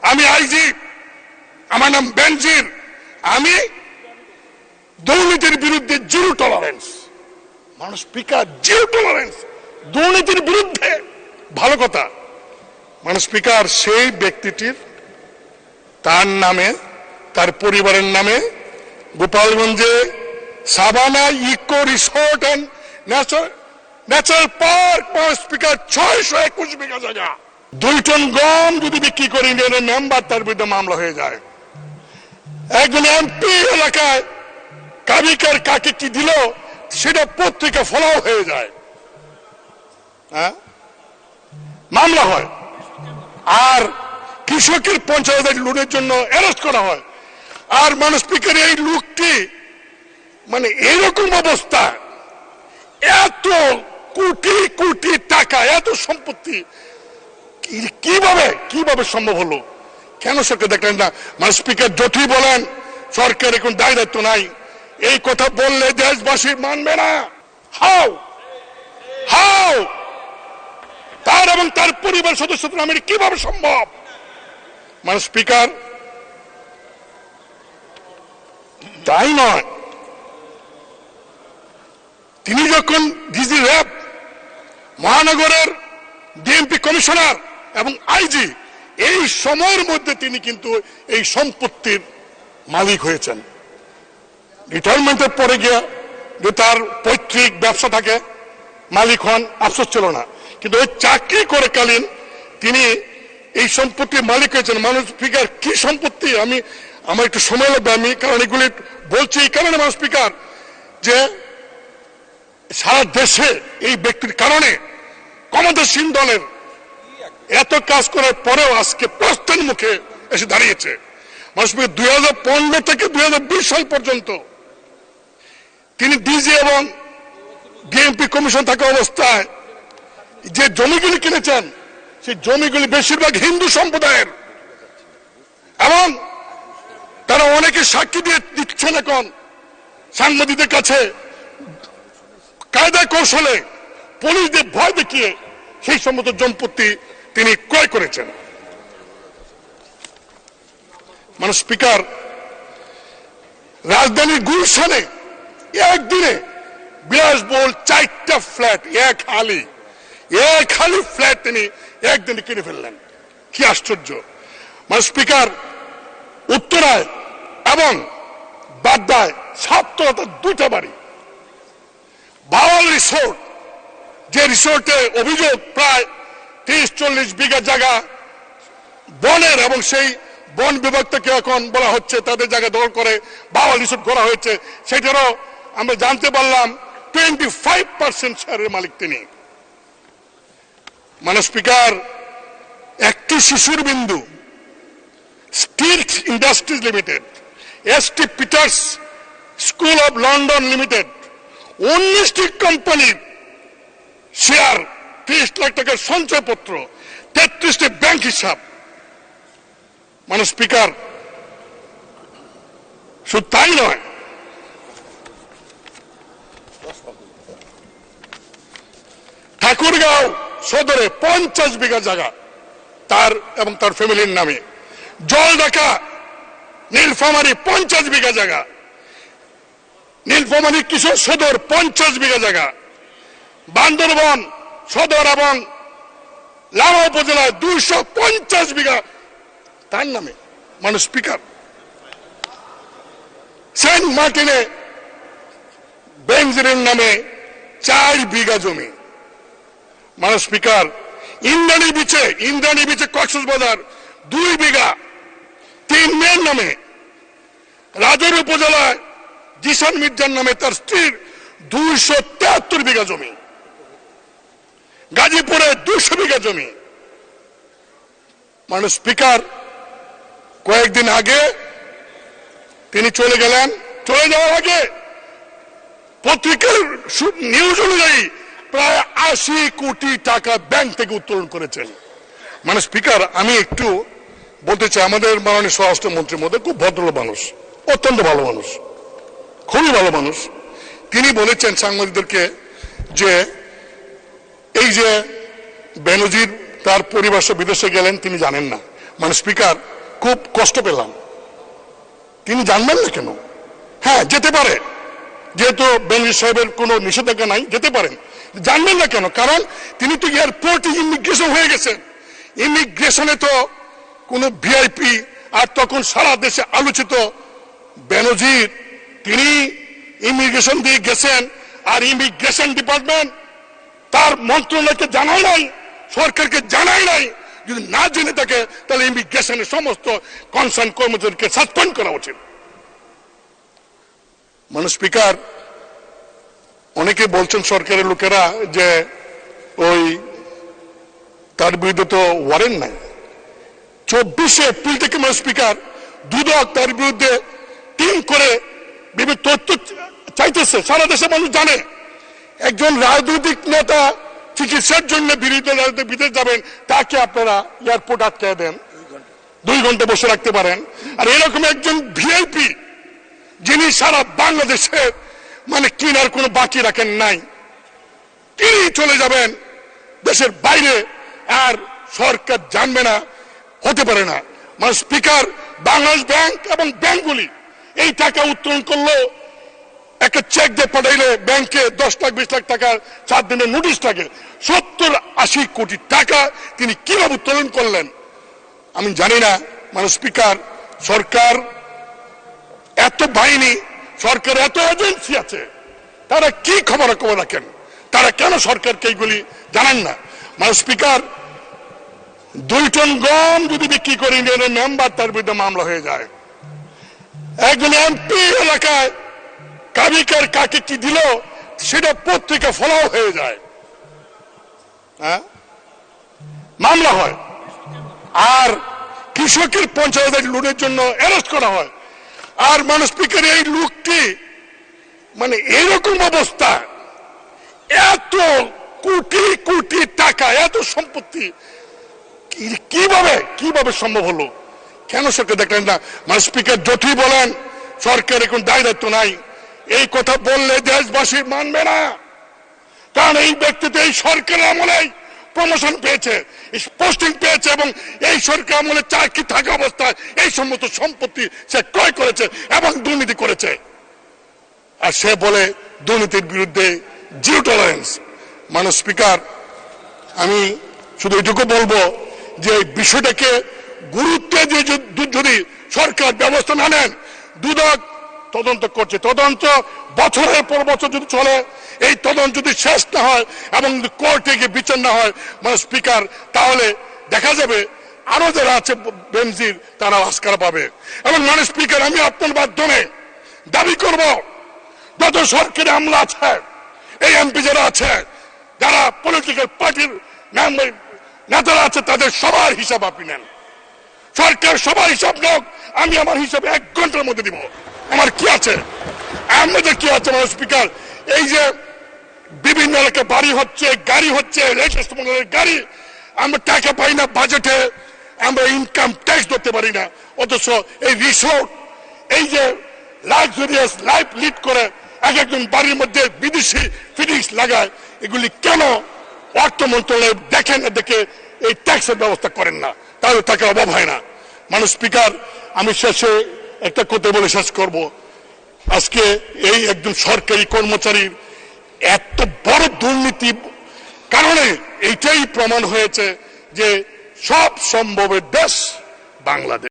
আমি আইজি, আমার নাম বেনজির, আমি দুর্নীতির বিরুদ্ধে জিরো টলারেন্স। মানুষ স্পিকার, জিরো টলারেন্স দুর্নীতির বিরুদ্ধে, ভালো কথা। মানুষ স্পিকার, সেই ব্যক্তিটির তার নামে, তার পরিবারের নামে গোপালগঞ্জে Sabana eco resort and natural park, speaker 621 bigha জায়গা, 2 টন গম যদি বিক্রি করে ইউনিয়নের মেম্বার, তার বিরুদ্ধে মামলা হয়ে যায়। একজন এমপি এলাকায় কাবিকার কাকে কি দিল সেটা পত্রিকা ফলাও হয়ে যায়, হ্যাঁ, মামলা হয়। আর কৃষকের 50,000 লোনের জন্য অ্যারেস্ট করা হয়। আর মানুষ স্পিকার, এই লোকটি মানে এরকম অবস্থা, এত কোটি কোটি টাকা, এত সম্পত্তি কিভাবে সম্ভব হলো? কেন সরকার দেখলেন না? মানে স্পিকার যতই বলেন সরকার এখন দায় দায়িত্ব নাই, এই কথা বললে দেশবাসী মানবে না। হাউ তার এবং তার পরিবার সদস্যদের নামে কিভাবে সম্ভব? মানে স্পিকার, তাই নয়, তিনি যখন ডিজি র্যাব, মহানগরের ডিএমপি কমিশনার এবং আইজি, এই সময়ের মধ্যে তিনি কিন্তু এই সম্পত্তির মালিক হয়েছেন। রিটায়ারমেন্টের পরে গিয়ে যে তার পৈতৃক ব্যবসা থাকে, মালিক হন, আফসোস ছিল না, কিন্তু ওই চাকরি করে কালীন তিনি এই সম্পত্তির মালিক হয়েছেন। মানুষ স্পিকার, কি সম্পত্তি, আমার একটু সময় লাগবে, আমি কারণ এগুলি বলছি এই কারণে মানুষ স্পিকার, যে সারা দেশে এই ব্যক্তির কারণে ক্ষমতাসীন দলের এত কাজ করার পরেও আজকে প্রশ্নের মুখে এসে দাঁড়িয়েছে। মানুষ 2015 থেকে 2020 সাল পর্যন্ত তিনি ডিজি এবং ডিএমপি কমিশন থাকা অবস্থায় যে জমিগুলি কিনেছেন, সেই জমিগুলি বেশিরভাগ হিন্দু সম্প্রদায়ের, এবং তারা অনেকে সাক্ষী দিয়ে দিচ্ছেন এখন সাংবাদিকদের কাছে, কায়দা কৌশলে পুলিশদের ভয় দেখিয়ে সেই সমস্ত সম্পত্তি তিনি ক্রয় করেছেন। মানে স্পিকার, রাজধানীর গুলশানে একদিনে বিলাসবহুল 4টা ফ্ল্যাট, এক হালি ফ্ল্যাট তিনি একদিনে কিনে ফেললেন। কি আশ্চর্য! মানে স্পিকার, উত্তরায় এবং বাড্ডায় 2টা বাড়ি, বাওয়াল রিসোর্ট, যে রিসোর্টে অভিযোগ প্রায় 30-40 বিঘা জায়গা বনের, এবং সেই বন বিভাগ থেকে এখন বলা হচ্ছে তাদের জায়গা দখল করে বাওয়াল রিসোর্ট করা হয়েছে, সেটারও আমরা জানতে পারলাম 25% শেয়ারের মালিক তিনি। মানে স্পিকার, একটি শিশুর বিন্দু, steel industries limited, ST Peters school of London limited, 19টি কোম্পানির শেয়ার, 30 লাখ টাকার সঞ্চয়পত্র, 33টি ব্যাংক হিসাব। মানে স্পিকার, শুধু তাই নয়, ঠাকুরগাঁও সদরে 50 বিঘা জায়গা তার এবং তার ফ্যামিলির নামে, জলঢাকা নীলফামারী 50 বিঘা জায়গা, নীলফামারী কিশোর সদর 50 বিঘা জায়গা, বান্দরবন সদর এবং লামা উপজেলায় 250 বিঘা তার নামে। মানে স্পিকার, সেন্ট মার্টিনে বেনজিরের নামে 4 বিঘা জমি। মানে স্পিকার, ইন্দ্রাণী বিচে কক্সবাজার 2 বিঘা 3 মেয়ের নামে, রাজৌরি উপজেলায় জিসান মির্জার নামে তার স্ত্রীর 273 বিঘা জমি, গাজীপুরে 200 বিঘা জমি। মানে স্পিকার, কয়েকদিন আগে তিনি চলে গেলেন, চলে যাওয়ার আগে পত্রিকার নিউজ অনুযায়ী প্রায় 80 কোটি টাকা ব্যাংক থেকে উত্তোলন করেছেন। মানে স্পিকার, আমি একটু বলতে চাই, আমাদের মাননীয় স্বরাষ্ট্রমন্ত্রীর মধ্যে খুব ভদ্র মানুষ, অত্যন্ত ভালো মানুষ, খুবই ভালো মানুষ। তিনি বলেছেন সাংবাদিকদেরকে যে এই যে বেনজির তার পরিবার বিদেশে গেলেন তিনি জানেন না। মানে স্পিকার, খুব কষ্ট পেলাম। তিনি জানবেন না কেন? হ্যাঁ, যেতে পারে, যেহেতু বেনজির সাহেবের কোনো নিষেধাজ্ঞা নাই, যেতে পারেন। জানবেন না কেন? কারণ তিনি তো এয়ারপোর্টে ইমিগ্রেশন হয়ে গেছেন। ইমিগ্রেশনে তো কোনো ভিআইপি, আর তখন সারা দেশে আলোচিত বেনজির, তিনি ইমিগ্রেশন দিয়ে গেছেন, আর ইমিগ্রেশন ডিপার্টমেন্ট তার মন্ত্রণালয়কে জানায় নাই, সরকারকে জানায় নাই। যদি না জেনে থাকে তাহলে ইমিগ্রেশনের সমস্ত কনসার্ন কর্মচারীকে সাসপেন্ড করা উচিত। মানে স্পিকার, অনেকে বলছেন সরকারের লোকেরা যে ওই তার বিরুদ্ধে তো ওয়ারেন্ট নাই। 24 এপ্রিল থেকে মানে স্পিকার দুদক তার বিরুদ্ধে টিম করে বিভিন্ন তথ্য চাইতেছে, সারা দেশে মানুষ জানে। একজন রাজনৈতিক নেতা চিকিৎসার জন্য বিরোধী রাজনৈতিক বিদেশ যাবেন, তাকে আপনারা এয়ারপোর্ট আটকে দেন, 2 ঘন্টা বসে রাখতে পারেন। আর এরকম একজন ভিআইপি যিনি সারা বাংলাদেশে মানে কিনার কোনো বাকি রাখেন নাই, তিনি চলে যাবেন দেশের বাইরে, আর সরকার জানবে না, হতে পারে না। মানে স্পিকার, বাংলাদেশ ব্যাংক এবং ব্যাংকগুলি এই টাকা উত্তোলন করলো, একটা চেক দিয়ে পাঠাইলে ব্যাংকে 10 লাখ 20 লাখ টাকার 4 দিনের নোটিশ থাকে। 70-80 কোটি টাকা তিনি কিভাবে উত্তোলন করলেন আমি জানি না। মানে স্পিকার, সরকার এত বাহিনী, সরকার এত এজেন্সি আছে, তারা কি খবর রাখেন? তারা কেন সরকারকে এইগুলি জানান না? মানে স্পিকার, 2 টন গম যদি বিক্রি করে ইউনিয়নের মেম্বার, তার বিরুদ্ধে মামলা হয়ে যায়। একজন এমপি এলাকায় কাবিকার কাকে কি দিল সেটা পত্রিকা ফলাও হয়ে যায়, হ্যাঁ, মামলা হয়। আর কৃষকের 50,000 লোনের জন্য অ্যারেস্ট করা হয়। আর মানে স্পিকার, এই লোকটি মানে এরকম অবস্থা, এত কোটি কোটি টাকা, এত সম্পত্তি কিভাবে সম্ভব হলো? কেন সরকার দেখলেন না? মানে স্পিকার, যতই বলেন সরকার এখন দায় দায়িত্ব নাই, এই কথা বললে দেশবাসী মানবে না। কারণ এই ব্যক্তি তো এই সরকারের আমলেই প্রমোশন পেয়েছে, পোস্টিং পেয়েছে, এবং এই সরকার আমলে চাকরি থাকা অবস্থায় এই সমস্ত সম্পত্তি সে ক্রয় করেছে এবং দুর্নীতি করেছে। আর সে বলে দুর্নীতির বিরুদ্ধে জিরো টলারেন্স। মানে স্পিকার, আমি শুধু এটুকু বলবো যে এই বিষয়টাকে গুরুত্ব দিয়ে যদি সরকার ব্যবস্থা না নেন, দুদক তদন্ত করছে, তদন্ত বছরের পর বছর যদি চলে, এই তদন্ত যদি শেষ না হয় এবং কোর্টে গিয়ে বিচার না হয়, মানে স্পিকার, তাহলে দেখা যাবে আরো যারা আছে বেনজির, তারা আস্কার পাবে। এবং মানে স্পিকার, আমি আপনার মাধ্যমে দাবি করব, যত সরকারি আমলা আছে, এই এমপি যারা আছে, যারা পলিটিক্যাল পার্টির নেতারা আছে, তাদের সবার হিসাব আপনি নেন। সরকার সবার হিসাব নেন, আমি আমার হিসাবে 1 ঘন্টার মধ্যে দিব। আমার কি আছে, আমাদের কি আছে? মানে স্পিকার, এই যে বিভিন্ন এলাকায় বাড়ি হচ্ছে, গাড়ি হচ্ছে, গাড়ি, আমরা টাকা পাই না বাজেটে, আমরা ইনকাম ট্যাক্স ধরতে পারি না, অথচ এই রিসোর্ট, এই যে লাক্সারিয়াস লাইফ লিড করে একজন বাড়ির মধ্যে বিদেশি ফিটিংস লাগায়, এগুলি কেন অর্থ মন্ত্রণালয় দেখেন না, দেখে এই ট্যাক্সের ব্যবস্থা করেন না? তাহলে টাকার অভাব হয় না। মানে স্পিকার, আমি শেষে একটা কথা বলে শেষ করব। আজকে এই একজন সরকারি কর্মচারীর এত বড় দুর্নীতি কারণে এইটাই প্রমাণ হয়েছে যে সব সম্ভবের দেশ বাংলাদেশ।